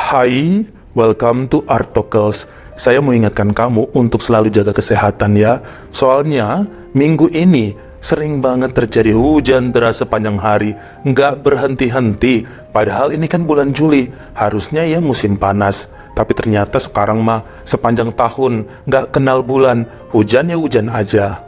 Hai, welcome to Art Talkers. Saya mau ingatkan kamu untuk selalu jaga kesehatan ya. Soalnya minggu ini sering banget terjadi hujan deras sepanjang hari, nggak berhenti-henti. Padahal ini kan bulan Juli, harusnya ya musim panas. Tapi ternyata sekarang mah sepanjang tahun nggak kenal bulan, hujan ya hujan aja.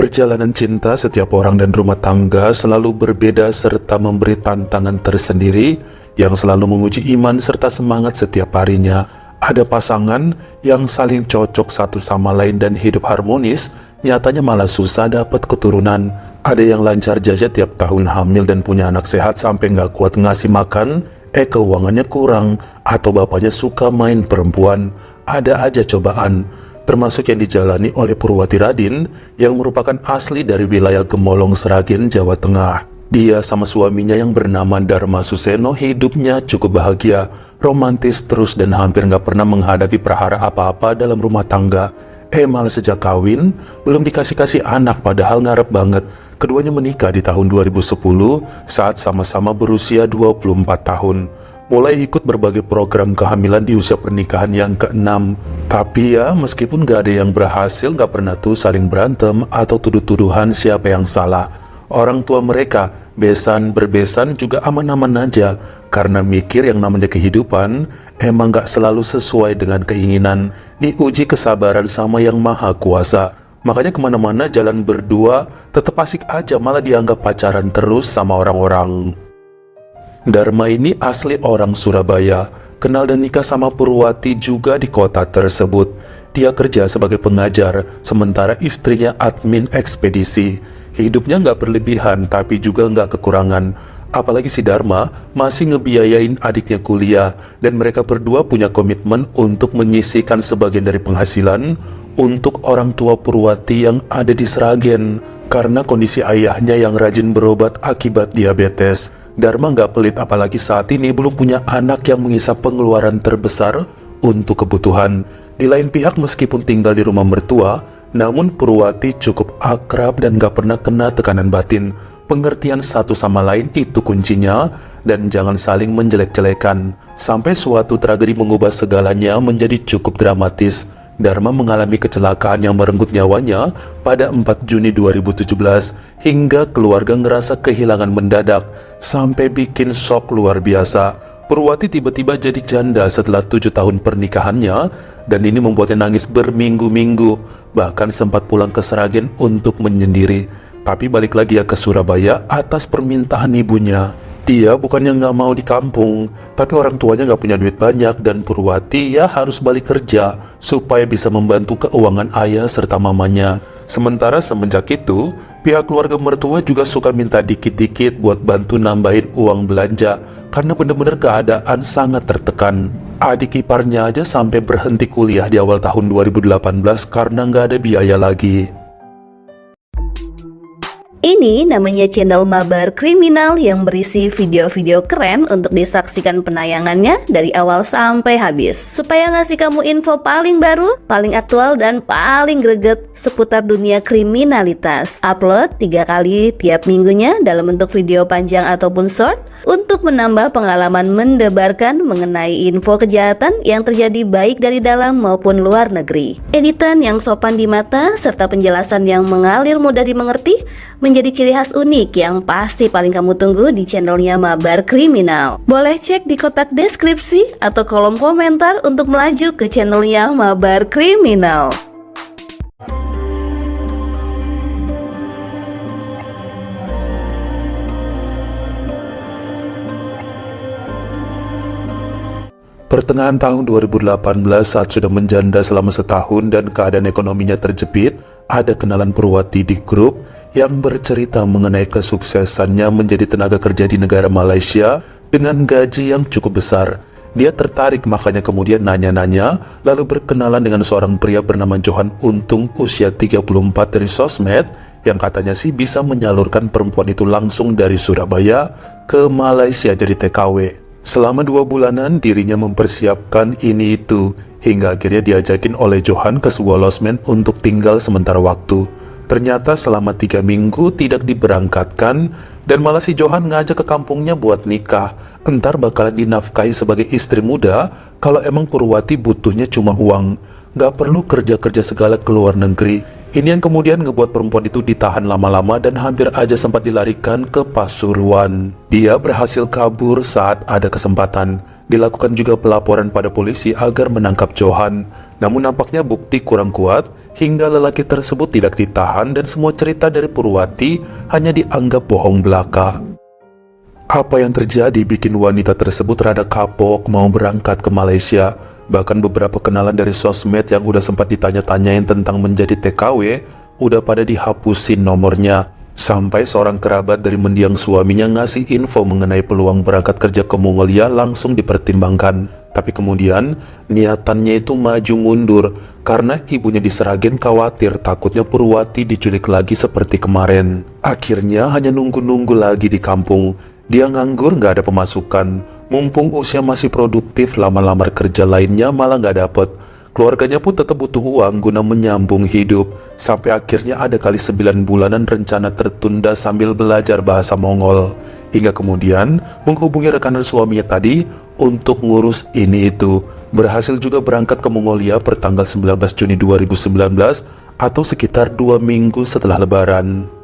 Perjalanan cinta setiap orang dan rumah tangga selalu berbeda serta memberi tantangan tersendiri yang selalu menguji iman serta semangat setiap harinya. Ada pasangan yang saling cocok satu sama lain dan hidup harmonis, nyatanya malah susah dapat keturunan. Ada yang lancar jajah tiap tahun hamil dan punya anak sehat sampai nggak kuat ngasih makan, keuangannya kurang, atau bapaknya suka main perempuan. Ada aja cobaan, termasuk yang dijalani oleh Purwati Radin yang merupakan asli dari wilayah Gemolong, Sragen, Jawa Tengah. Dia sama suaminya yang bernama Dharma Suseno hidupnya cukup bahagia, romantis terus dan hampir nggak pernah menghadapi prahara apa-apa dalam rumah tangga. Malah sejak kawin, belum dikasih-kasih anak padahal ngarep banget. Keduanya menikah di tahun 2010 saat sama-sama berusia 24 tahun. Mulai ikut berbagai program kehamilan di usia pernikahan yang ke-6. Tapi ya, meskipun gak ada yang berhasil, gak pernah tuh saling berantem atau tuduh-tuduhan siapa yang salah. Orang tua mereka, besan-berbesan juga aman-aman aja, karena mikir yang namanya kehidupan emang gak selalu sesuai dengan keinginan. Diuji kesabaran sama yang maha kuasa. Makanya kemana-mana jalan berdua tetap asik aja, malah dianggap pacaran terus sama orang-orang. Dharma ini asli orang Surabaya, kenal dan nikah sama Purwati juga di kota tersebut. Dia kerja sebagai pengajar, sementara istrinya admin ekspedisi. Hidupnya nggak berlebihan, tapi juga nggak kekurangan. Apalagi si Dharma masih ngebiayain adiknya kuliah, dan mereka berdua punya komitmen untuk menyisihkan sebagian dari penghasilan untuk orang tua Purwati yang ada di Sragen. Karena kondisi ayahnya yang rajin berobat akibat diabetes, Dharma nggak pelit, apalagi saat ini belum punya anak yang mengisap pengeluaran terbesar untuk kebutuhan. Di lain pihak, meskipun tinggal di rumah mertua, namun Purwati cukup akrab dan nggak pernah kena tekanan batin. Pengertian satu sama lain itu kuncinya, dan jangan saling menjelek-jelekan. Sampai suatu tragedi mengubah segalanya menjadi cukup dramatis. Dharma mengalami kecelakaan yang merenggut nyawanya pada 4 Juni 2017 hingga keluarga ngerasa kehilangan mendadak sampai bikin shock luar biasa. Purwati tiba-tiba jadi janda setelah 7 tahun pernikahannya, dan ini membuatnya nangis berminggu-minggu, bahkan sempat pulang ke Sragen untuk menyendiri. Tapi balik lagi ya ke Surabaya atas permintaan ibunya. Dia bukannya nggak mau di kampung, tapi orang tuanya nggak punya duit banyak dan Purwati ya harus balik kerja supaya bisa membantu keuangan ayah serta mamanya. Sementara semenjak itu, pihak keluarga mertua juga suka minta dikit-dikit buat bantu nambahin uang belanja karena bener-bener keadaan sangat tertekan. Adik iparnya aja sampai berhenti kuliah di awal tahun 2018 karena nggak ada biaya lagi. Ini namanya channel Mabar Kriminal yang berisi video-video keren untuk disaksikan penayangannya dari awal sampai habis, supaya ngasih kamu info paling baru, paling aktual, dan paling greget seputar dunia kriminalitas. Upload 3 kali tiap minggunya dalam bentuk video panjang ataupun short untuk menambah pengalaman mendebarkan mengenai info kejahatan yang terjadi baik dari dalam maupun luar negeri. Editan yang sopan di mata serta penjelasan yang mengalir mudah dimengerti menjadi ciri khas unik yang pasti paling kamu tunggu di channelnya Mabar Kriminal. Boleh cek di kotak deskripsi atau kolom komentar untuk melaju ke channelnya Mabar Kriminal. Pertengahan tahun 2018 saat sudah menjanda selama setahun dan keadaan ekonominya terjepit, ada kenalan Purwati di grup yang bercerita mengenai kesuksesannya menjadi tenaga kerja di negara Malaysia dengan gaji yang cukup besar. Dia tertarik, makanya kemudian nanya-nanya, lalu berkenalan dengan seorang pria bernama Johan Untung usia 34 dari sosmed yang katanya sih bisa menyalurkan perempuan itu langsung dari Surabaya ke Malaysia jadi TKW. Selama 2 bulanan dirinya mempersiapkan ini itu, hingga akhirnya diajakin oleh Johan ke sebuah losmen untuk tinggal sementara waktu. Ternyata selama 3 minggu tidak diberangkatkan, dan malah si Johan ngajak ke kampungnya buat nikah. Entar bakalan dinafkahi sebagai istri muda, kalau emang Purwati butuhnya cuma uang. Gak perlu kerja-kerja segala ke luar negeri. Ini yang kemudian ngebuat perempuan itu ditahan lama-lama dan hampir aja sempat dilarikan ke Pasuruan. Dia berhasil kabur saat ada kesempatan. Dilakukan juga pelaporan pada polisi agar menangkap Johan. Namun nampaknya bukti kurang kuat hingga lelaki tersebut tidak ditahan dan semua cerita dari Purwati hanya dianggap bohong belaka. Apa yang terjadi bikin wanita tersebut rada kapok mau berangkat ke Malaysia. Bahkan beberapa kenalan dari sosmed yang udah sempat ditanya-tanyain tentang menjadi TKW udah pada dihapusin nomornya. Sampai seorang kerabat dari mendiang suaminya ngasih info mengenai peluang berangkat kerja ke Mongolia langsung dipertimbangkan. Tapi kemudian niatannya itu maju mundur karena ibunya di Seragen khawatir takutnya Purwati diculik lagi seperti kemarin. Akhirnya hanya nunggu-nunggu lagi di kampung. Dia nganggur, gak ada pemasukan. Mumpung usia masih produktif, lamar-lamar kerja lainnya malah gak dapet. Keluarganya pun tetap butuh uang guna menyambung hidup. Sampai akhirnya ada kali 9 bulanan rencana tertunda sambil belajar bahasa Mongol. Hingga kemudian menghubungi rekanan suaminya tadi untuk ngurus ini itu. Berhasil juga berangkat ke Mongolia per tanggal 19 Juni 2019 atau sekitar 2 minggu setelah Lebaran.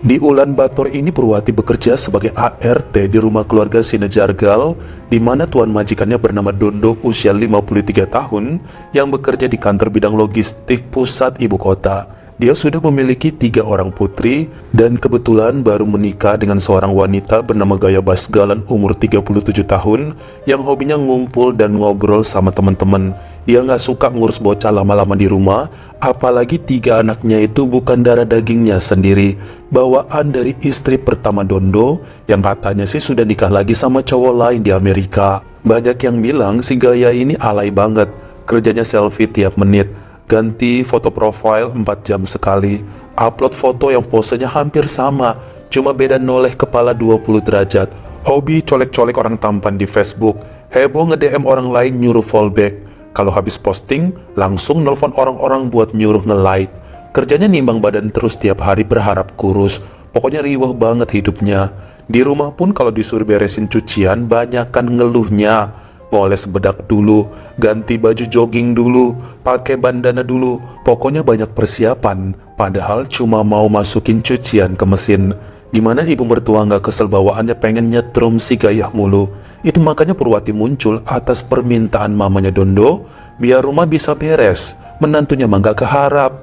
Di Ulan Bator ini Purwati bekerja sebagai ART di rumah keluarga Sinejargal, di mana tuan majikannya bernama Dondo usia 53 tahun yang bekerja di kantor bidang logistik pusat ibu kota. Dia sudah memiliki 3 orang putri dan kebetulan baru menikah dengan seorang wanita bernama Gaya Basgalan umur 37 tahun yang hobinya ngumpul dan ngobrol sama teman-teman. Dia nggak suka ngurus bocah lama-lama di rumah, apalagi 3 anaknya itu bukan darah dagingnya sendiri, bawaan dari istri pertama Dondo yang katanya sih sudah nikah lagi sama cowok lain di Amerika. Banyak yang bilang si Gaya ini alay banget, kerjanya selfie tiap menit, ganti foto profile 4 jam sekali, upload foto yang posenya hampir sama, cuma beda noleh kepala 20 derajat, hobi colek-colek orang tampan di Facebook, heboh nge-DM orang lain nyuruh fallback. Kalau habis posting, langsung nelfon orang-orang buat nyuruh nge-like. Kerjanya nimbang badan terus tiap hari berharap kurus. Pokoknya riweh banget hidupnya. Di rumah pun kalau disuruh beresin cucian, banyakan ngeluhnya. Ngoles bedak dulu, ganti baju jogging dulu, pakai bandana dulu. Pokoknya banyak persiapan, padahal cuma mau masukin cucian ke mesin. Gimana ibu mertua nggak kesel bawaannya pengen nyetrum si Gayah mulu. Itu makanya Purwati muncul atas permintaan mamanya Dondo, biar rumah bisa beres. Menantunya mah nggak keharap.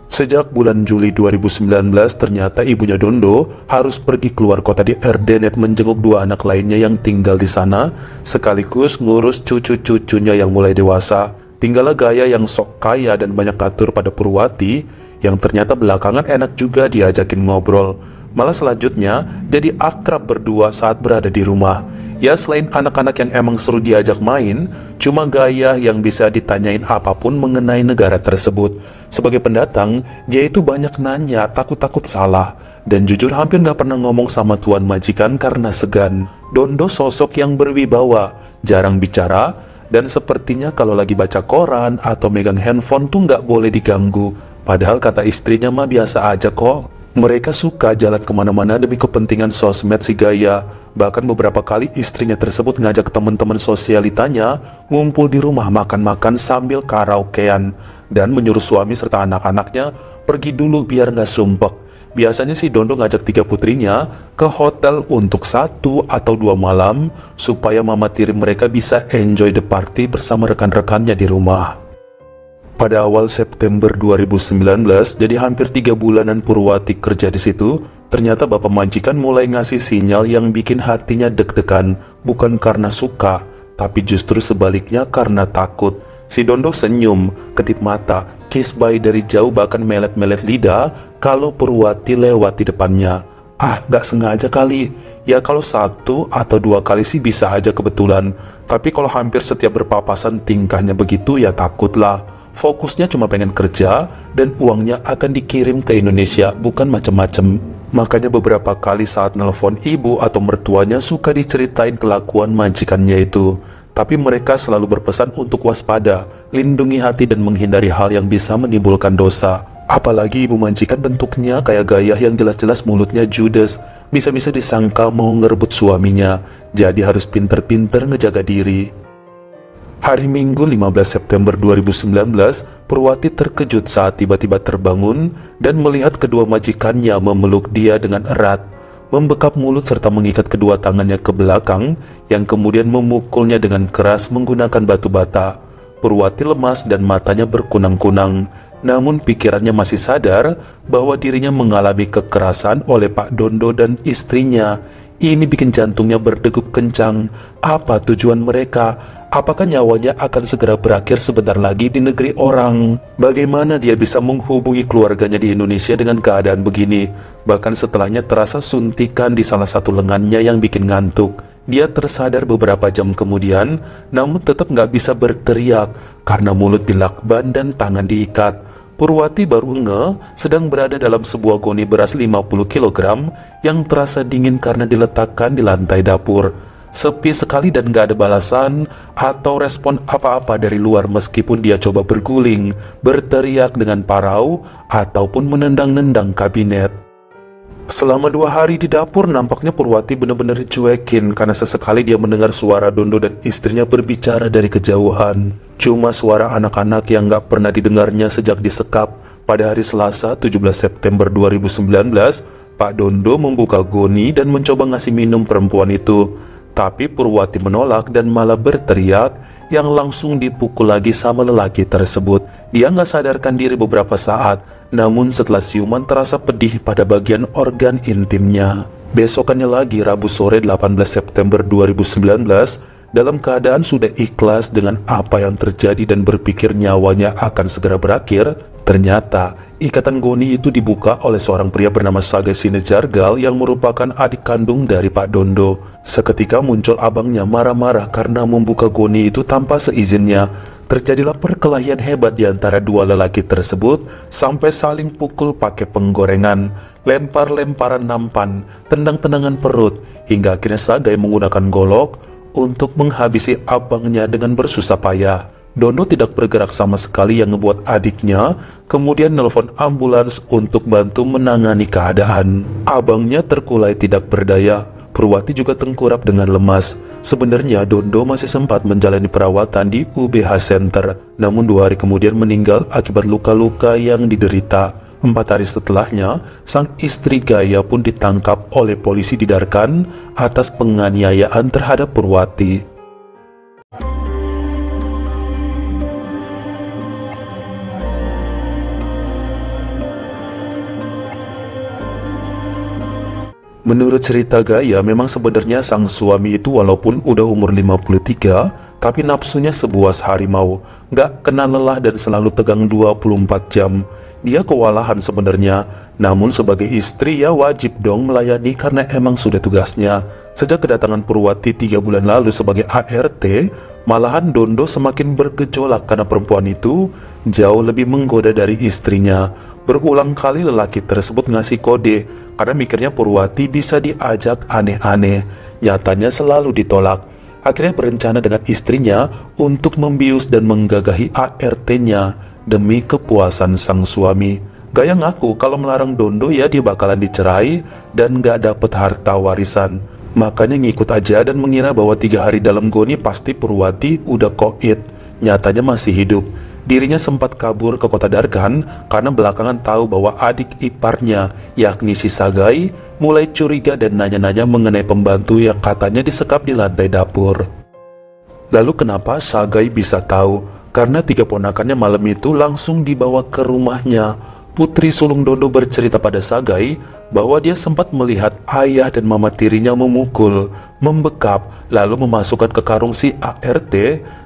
Sejak bulan Juli 2019 ternyata ibunya Dondo harus pergi keluar kota di Erdenet menjenguk 2 anak lainnya yang tinggal di sana, sekaligus ngurus cucu-cucunya yang mulai dewasa. Tinggallah Gaya yang sok kaya dan banyak atur pada Purwati, yang ternyata belakangan enak juga diajakin ngobrol. Malah selanjutnya jadi akrab berdua saat berada di rumah. Ya selain anak-anak yang emang seru diajak main, cuma Gaya yang bisa ditanyain apapun mengenai negara tersebut. Sebagai pendatang, dia itu banyak nanya, takut-takut salah. Dan jujur hampir gak pernah ngomong sama tuan majikan karena segan. Dondo sosok yang berwibawa, jarang bicara, dan sepertinya kalau lagi baca koran atau megang handphone tuh gak boleh diganggu. Padahal kata istrinya mah biasa aja kok. Mereka suka jalan kemana-mana demi kepentingan sosmed si Gaya. Bahkan beberapa kali istrinya tersebut ngajak teman-teman sosialitanya ngumpul di rumah makan-makan sambil karaokean, dan menyuruh suami serta anak-anaknya pergi dulu biar nggak sumpek. Biasanya si Dondo ngajak 3 putrinya ke hotel untuk 1 atau 2 malam supaya mama tiri mereka bisa enjoy the party bersama rekan-rekannya di rumah. Pada awal September 2019, jadi hampir 3 bulanan Purwati kerja di situ, ternyata bapak majikan mulai ngasih sinyal yang bikin hatinya deg-degan, bukan karena suka, tapi justru sebaliknya karena takut. Si Dondo senyum, kedip mata, kiss bye dari jauh bahkan melet-melet lidah kalau Purwati lewat di depannya. Ah, gak sengaja kali. Ya kalau 1 atau 2 kali sih bisa aja kebetulan, tapi kalau hampir setiap berpapasan tingkahnya begitu ya takutlah. Fokusnya cuma pengen kerja dan uangnya akan dikirim ke Indonesia, bukan macem-macem. Makanya beberapa kali saat nelpon ibu atau mertuanya suka diceritain kelakuan majikannya itu. Tapi mereka selalu berpesan untuk waspada, lindungi hati dan menghindari hal yang bisa menimbulkan dosa. Apalagi ibu majikan bentuknya kayak gayah yang jelas-jelas mulutnya judes, bisa-bisa disangka mau ngerebut suaminya, jadi harus pinter-pinter ngejaga diri. Hari Minggu 15 September 2019, Purwati terkejut saat tiba-tiba terbangun dan melihat kedua majikannya memeluk dia dengan erat, membekap mulut serta mengikat kedua tangannya ke belakang yang kemudian memukulnya dengan keras menggunakan batu bata. Purwati lemas dan matanya berkunang-kunang, namun pikirannya masih sadar bahwa dirinya mengalami kekerasan oleh Pak Dondo dan istrinya. Ini bikin jantungnya berdegup kencang. Apa tujuan mereka? Apakah nyawanya akan segera berakhir sebentar lagi di negeri orang? Bagaimana dia bisa menghubungi keluarganya di Indonesia dengan keadaan begini? Bahkan setelahnya terasa suntikan di salah satu lengannya yang bikin ngantuk. Dia tersadar beberapa jam kemudian, namun tetap nggak bisa berteriak karena mulut dilakban dan tangan diikat. Purwati baru ngeh sedang berada dalam sebuah goni beras 50 kg yang terasa dingin karena diletakkan di lantai dapur. Sepi sekali dan gak ada balasan atau respon apa-apa dari luar meskipun dia coba berguling, berteriak dengan parau, ataupun menendang-nendang kabinet. Selama 2 hari di dapur nampaknya Purwati benar-benar dicuekin karena sesekali dia mendengar suara Dondo dan istrinya berbicara dari kejauhan. Cuma suara anak-anak yang gak pernah didengarnya sejak disekap. Pada hari Selasa 17 September 2019, Pak Dondo membuka goni dan mencoba ngasih minum perempuan itu. Tapi Purwati menolak dan malah berteriak yang langsung dipukul lagi sama lelaki tersebut. Dia nggak sadarkan diri beberapa saat, namun setelah siuman terasa pedih pada bagian organ intimnya. Besokannya lagi Rabu sore 18 September 2019, dalam keadaan sudah ikhlas dengan apa yang terjadi dan berpikir nyawanya akan segera berakhir, ternyata ikatan goni itu dibuka oleh seorang pria bernama Sagai Sinejargal yang merupakan adik kandung dari Pak Dondo. Seketika muncul abangnya marah-marah karena membuka goni itu tanpa seizinnya. Terjadilah perkelahian hebat di antara dua lelaki tersebut sampai saling pukul pakai penggorengan, lempar-lemparan nampan, tendang-tendangan perut, hingga akhirnya Sagai menggunakan golok untuk menghabisi abangnya dengan bersusah payah. Dondo tidak bergerak sama sekali yang ngebuat adiknya kemudian nelpon ambulans untuk bantu menangani keadaan. Abangnya terkulai tidak berdaya. Purwati juga tengkurap dengan lemas. Sebenarnya Dondo masih sempat menjalani perawatan di UBH Center, namun 2 hari kemudian meninggal akibat luka-luka yang diderita. 4 hari setelahnya, sang istri Gaya pun ditangkap oleh polisi di Darkan atas penganiayaan terhadap Purwati. Menurut cerita Gaya, memang sebenarnya sang suami itu walaupun udah umur 53, tapi nafsunya sebuas harimau, gak kenal lelah dan selalu tegang 24 jam. Dia kewalahan sebenarnya, namun sebagai istri ya wajib dong melayani karena emang sudah tugasnya. Sejak kedatangan Purwati 3 bulan lalu sebagai ART, malahan Dondo semakin bergejolak karena perempuan itu jauh lebih menggoda dari istrinya. Berulang kali lelaki tersebut ngasih kode karena mikirnya Purwati bisa diajak aneh-aneh. Nyatanya selalu ditolak. Akhirnya berencana dengan istrinya untuk membius dan menggagahi ART-nya demi kepuasan sang suami. Gaya ngaku kalau melarang Dondo ya dia bakalan dicerai dan gak dapet harta warisan. Makanya ngikut aja dan mengira bahwa 3 hari dalam goni pasti Purwati udah koit. Nyatanya masih hidup. Dirinya sempat kabur ke kota Darkan karena belakangan tahu bahwa adik iparnya, yakni si Sagai, mulai curiga dan nanya-nanya mengenai pembantu yang katanya disekap di lantai dapur. Lalu kenapa Sagai bisa tahu? Karena 3 ponakannya malam itu langsung dibawa ke rumahnya. Putri sulung Dondo bercerita pada Sagai bahwa dia sempat melihat ayah dan mama tirinya memukul, membekap, lalu memasukkan ke karung si ART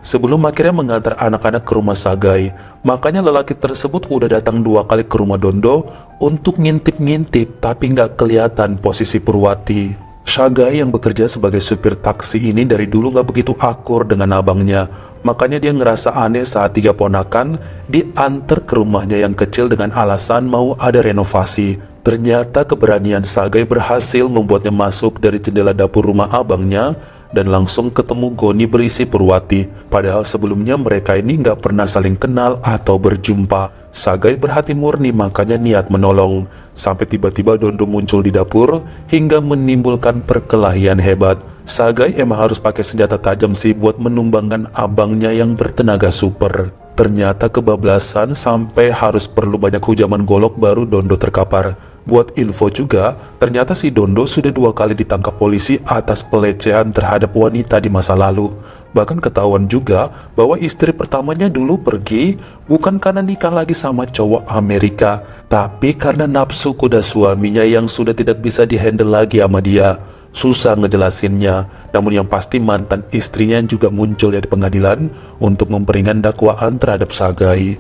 sebelum akhirnya mengantar anak-anak ke rumah Sagai. Makanya lelaki tersebut udah datang 2 kali ke rumah Dondo untuk ngintip-ngintip tapi nggak kelihatan posisi Purwati. Sagai yang bekerja sebagai supir taksi ini dari dulu gak begitu akur dengan abangnya. Makanya dia ngerasa aneh saat 3 ponakan diantar ke rumahnya yang kecil dengan alasan mau ada renovasi. Ternyata keberanian Sagai berhasil membuatnya masuk dari jendela dapur rumah abangnya dan langsung ketemu goni berisi Purwati. Padahal sebelumnya mereka ini nggak pernah saling kenal atau berjumpa. Sagai berhati murni makanya niat menolong. Sampai tiba-tiba Dondo muncul di dapur hingga menimbulkan perkelahian hebat. Sagai emang harus pakai senjata tajam sih buat menumbangkan abangnya yang bertenaga super. Ternyata kebablasan sampai harus perlu banyak hujaman golok baru Dondo terkapar. Buat info juga, ternyata si Dondo sudah 2 kali ditangkap polisi atas pelecehan terhadap wanita di masa lalu. Bahkan ketahuan juga bahwa istri pertamanya dulu pergi bukan karena nikah lagi sama cowok Amerika, tapi karena nafsu kuda suaminya yang sudah tidak bisa dihandle lagi sama dia. Susah ngejelasinnya, namun yang pasti mantan istrinya juga muncul di pengadilan untuk memperingan dakwaan terhadap Sagai.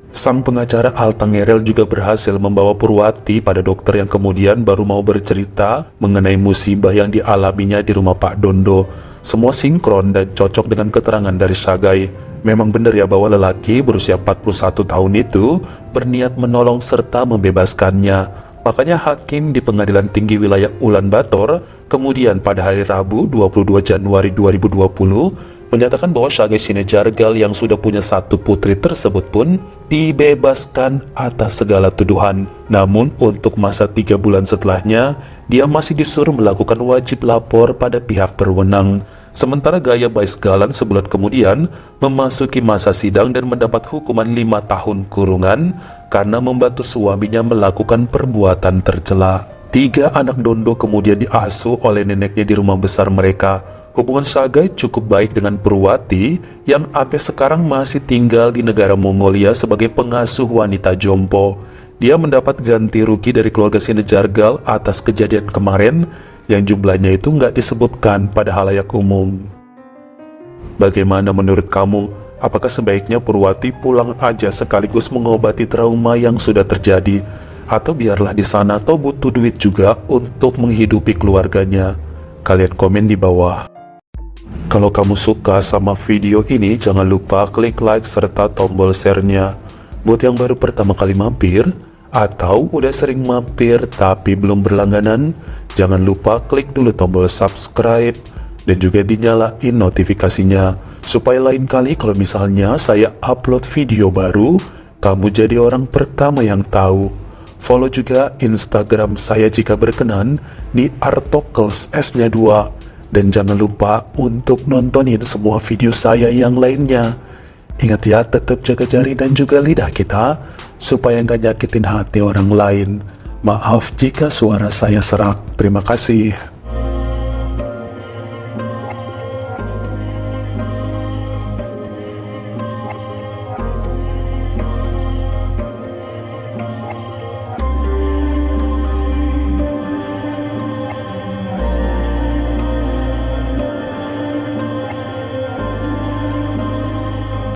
Sang pengacara Altangerel juga berhasil membawa Purwati pada dokter yang kemudian baru mau bercerita mengenai musibah yang dialaminya di rumah Pak Dondo. Semua sinkron dan cocok dengan keterangan dari Sagai. Memang benar ya bahwa lelaki berusia 41 tahun itu berniat menolong serta membebaskannya. Makanya hakim di Pengadilan Tinggi Wilayah Ulan Bator kemudian pada hari Rabu 22 Januari 2020 menyatakan bahwa Sagai Sinejargal yang sudah punya 1 putri tersebut pun dibebaskan atas segala tuduhan. Namun untuk masa 3 bulan setelahnya, dia masih disuruh melakukan wajib lapor pada pihak berwenang. Sementara Gaya Bais Galan sebulan kemudian memasuki masa sidang dan mendapat hukuman 5 tahun kurungan karena membantu suaminya melakukan perbuatan tercela. 3 anak Dondo kemudian diasuh oleh neneknya di rumah besar mereka. Hubungan Sagai cukup baik dengan Purwati yang sampai sekarang masih tinggal di negara Mongolia sebagai pengasuh wanita jompo. Dia mendapat ganti rugi dari keluarga Sinejargal atas kejadian kemarin yang jumlahnya itu nggak disebutkan pada halayak umum. Bagaimana menurut kamu? Apakah sebaiknya Purwati pulang aja sekaligus mengobati trauma yang sudah terjadi? Atau biarlah di sana atau butuh duit juga untuk menghidupi keluarganya? Kalian komen di bawah. Kalau kamu suka sama video ini, jangan lupa klik like serta tombol share-nya. Buat yang baru pertama kali mampir, atau udah sering mampir tapi belum berlangganan, jangan lupa klik dulu tombol subscribe dan juga dinyalain notifikasinya supaya lain kali kalau misalnya saya upload video baru, kamu jadi orang pertama yang tahu. Follow juga Instagram saya jika berkenan di Artokels S-nya 2 dan jangan lupa untuk nontonin semua video saya yang lainnya. Ingat ya, tetap jaga jari dan juga lidah kita supaya nggak nyakitin hati orang lain. Maaf jika suara saya serak. Terima kasih.